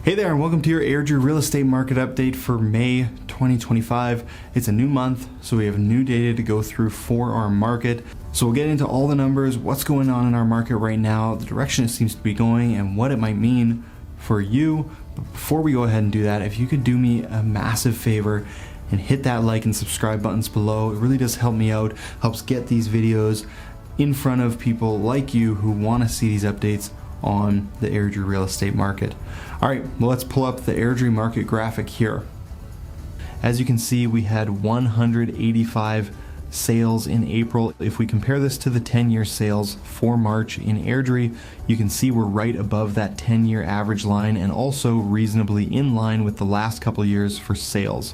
Hey there, and welcome to your Airdrie real estate market update for May 2025. It's a new month, so we have new data to go through for our market. So we'll get into all the numbers, what's going on in our market right now, the direction it seems to be going, and what it might mean for you. But before we go ahead and do that, if you could do me a massive favor and hit that like and subscribe buttons below, it really does help me out, helps get these videos in front of people like you who want to see these updates on the Airdrie real estate market. All right, well, let's pull up the Airdrie market graphic here. As you can see, we had 185 sales in April. If we compare this to the 10-year sales for March in Airdrie, you can see we're right above that 10-year average line and also reasonably in line with the last couple of years for sales.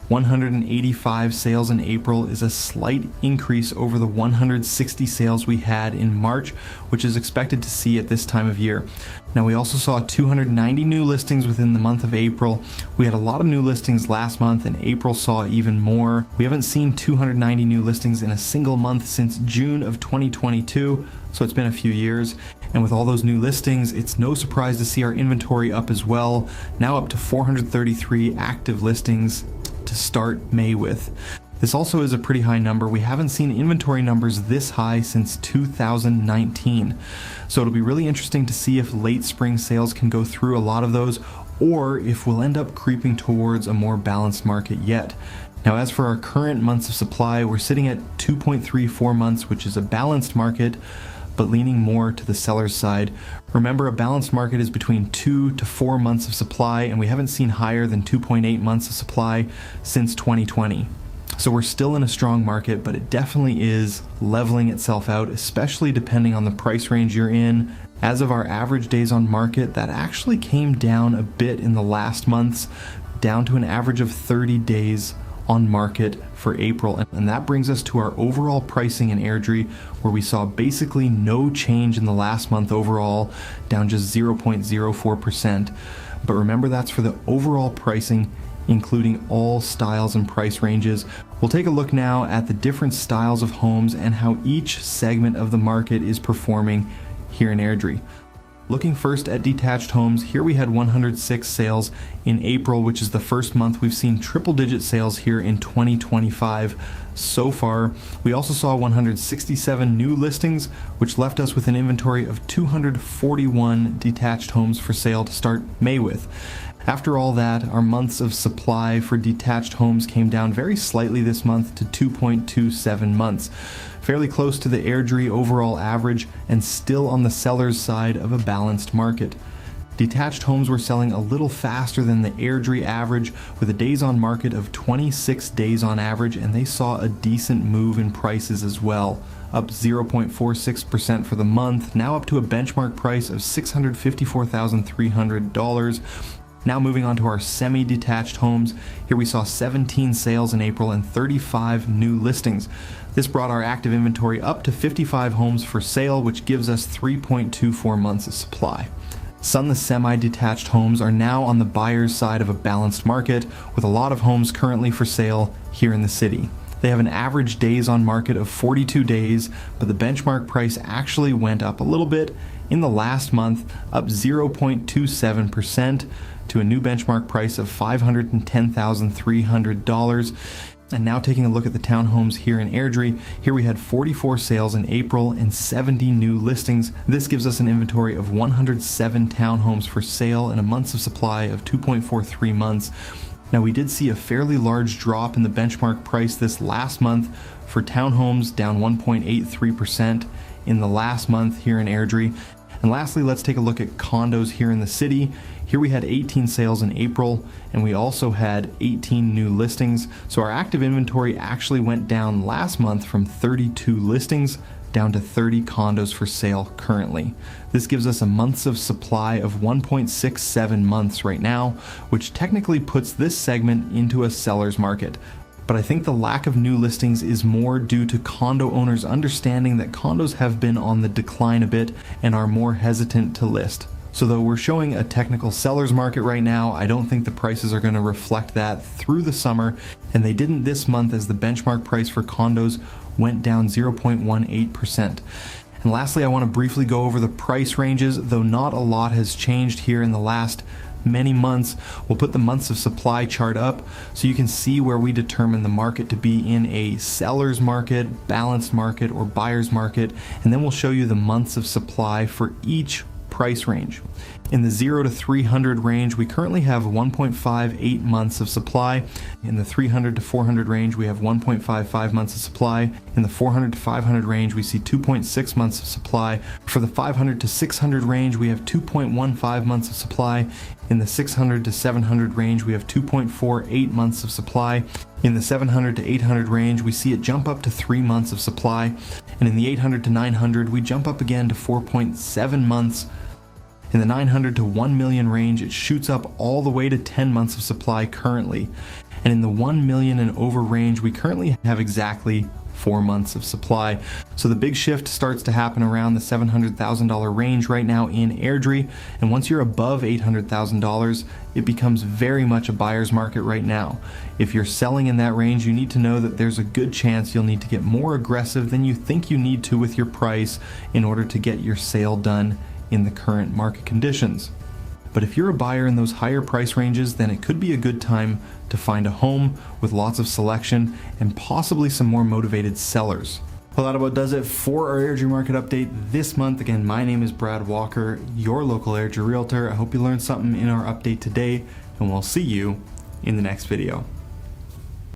185 sales in April is a slight increase over the 160 sales we had in March, which is expected to see at this time of year. Now, we also saw 290 new listings within the month of April. We had a lot of new listings last month, and April saw even more. We haven't seen 290 new listings in a single month since June of 2022, so it's been a few years. And with all those new listings, it's no surprise to see our inventory up as well, now up to 433 active listings to start May with. This also is a pretty high number. We haven't seen inventory numbers this high since 2019. So it'll be really interesting to see if late spring sales can go through a lot of those, or if we'll end up creeping towards a more balanced market yet. Now, as for our current months of supply, we're sitting at 2.34 months, which is a balanced market, but leaning more to the seller's side. Remember, a balanced market is between 2 to 4 months of supply, and we haven't seen higher than 2.8 months of supply since 2020. So we're still in a strong market, but it definitely is leveling itself out, especially depending on the price range you're in. As of our average days on market, that actually came down a bit in the last months, down to an average of 30 days on market for April, and that brings us to our overall pricing in Airdrie, where we saw basically no change in the last month overall, down just 0.04%. But remember, that's for the overall pricing, including all styles and price ranges. We'll take a look now at the different styles of homes and how each segment of the market is performing here in Airdrie. Looking first at detached homes, here we had 106 sales in April, which is the first month we've seen triple-digit sales here in 2025 so far. We also saw 167 new listings, which left us with an inventory of 241 detached homes for sale to start May with. After all that, our months of supply for detached homes came down very slightly this month to 2.27 months, fairly close to the Airdrie overall average and still on the seller's side of a balanced market. Detached homes were selling a little faster than the Airdrie average, with a days on market of 26 days on average, and they saw a decent move in prices as well, up 0.46% for the month, now up to a benchmark price of $654,300. Now moving on to our semi-detached homes, here we saw 17 sales in April and 35 new listings. This brought our active inventory up to 55 homes for sale, which gives us 3.24 months of supply. The semi-detached homes are now on the buyer's side of a balanced market, with a lot of homes currently for sale here in the city. They have an average days on market of 42 days, but the benchmark price actually went up a little bit in the last month, up 0.27%. to a new benchmark price of $510,300. And now taking a look at the townhomes here in Airdrie, here we had 44 sales in April and 70 new listings. This gives us an inventory of 107 townhomes for sale and a months of supply of 2.43 months. Now, we did see a fairly large drop in the benchmark price this last month for townhomes, down 1.83% in the last month here in Airdrie. And lastly, let's take a look at condos here in the city. Here we had 18 sales in April, and we also had 18 new listings. So our active inventory actually went down last month from 32 listings down to 30 condos for sale currently. This gives us a months of supply of 1.67 months right now, which technically puts this segment into a seller's market. But I think the lack of new listings is more due to condo owners understanding that condos have been on the decline a bit and are more hesitant to list. So though we're showing a technical seller's market right now, I don't think the prices are going to reflect that through the summer, and they didn't this month as the benchmark price for condos went down 0.18%. And lastly, I want to briefly go over the price ranges, though not a lot has changed here in the last many months. We'll put the months of supply chart up so you can see where we determine the market to be in a seller's market, balanced market, or buyer's market, and then we'll show you the months of supply for each price range. In the 0 to 300 range, we currently have 1.58 months of supply. In the 300 to 400 range, we have 1.55 months of supply. In the 400 to 500 range, we see 2.6 months of supply. For the 500 to 600 range, we have 2.15 months of supply. In the 600 to 700 range, we have 2.48 months of supply. In the 700 to 800 range, we see it jump up to 3 months of supply. And in the 800 to 900, we jump up again to 4.7 months. In the 900 to 1 million range, it shoots up all the way to 10 months of supply currently. And in the 1 million and over range, we currently have exactly 4 months of supply. So the big shift starts to happen around the $700,000 range right now in Airdrie. And once you're above $800,000, it becomes very much a buyer's market right now. If you're selling in that range, you need to know that there's a good chance you'll need to get more aggressive than you think you need to with your price in order to get your sale done in the current market conditions. But if you're a buyer in those higher price ranges, then it could be a good time to find a home with lots of selection and possibly some more motivated sellers. Well, that about does it for our Airdrie market update this month. Again, my name is Brad Walker, your local Airdrie Realtor. I hope you learned something in our update today, and we'll see you in the next video.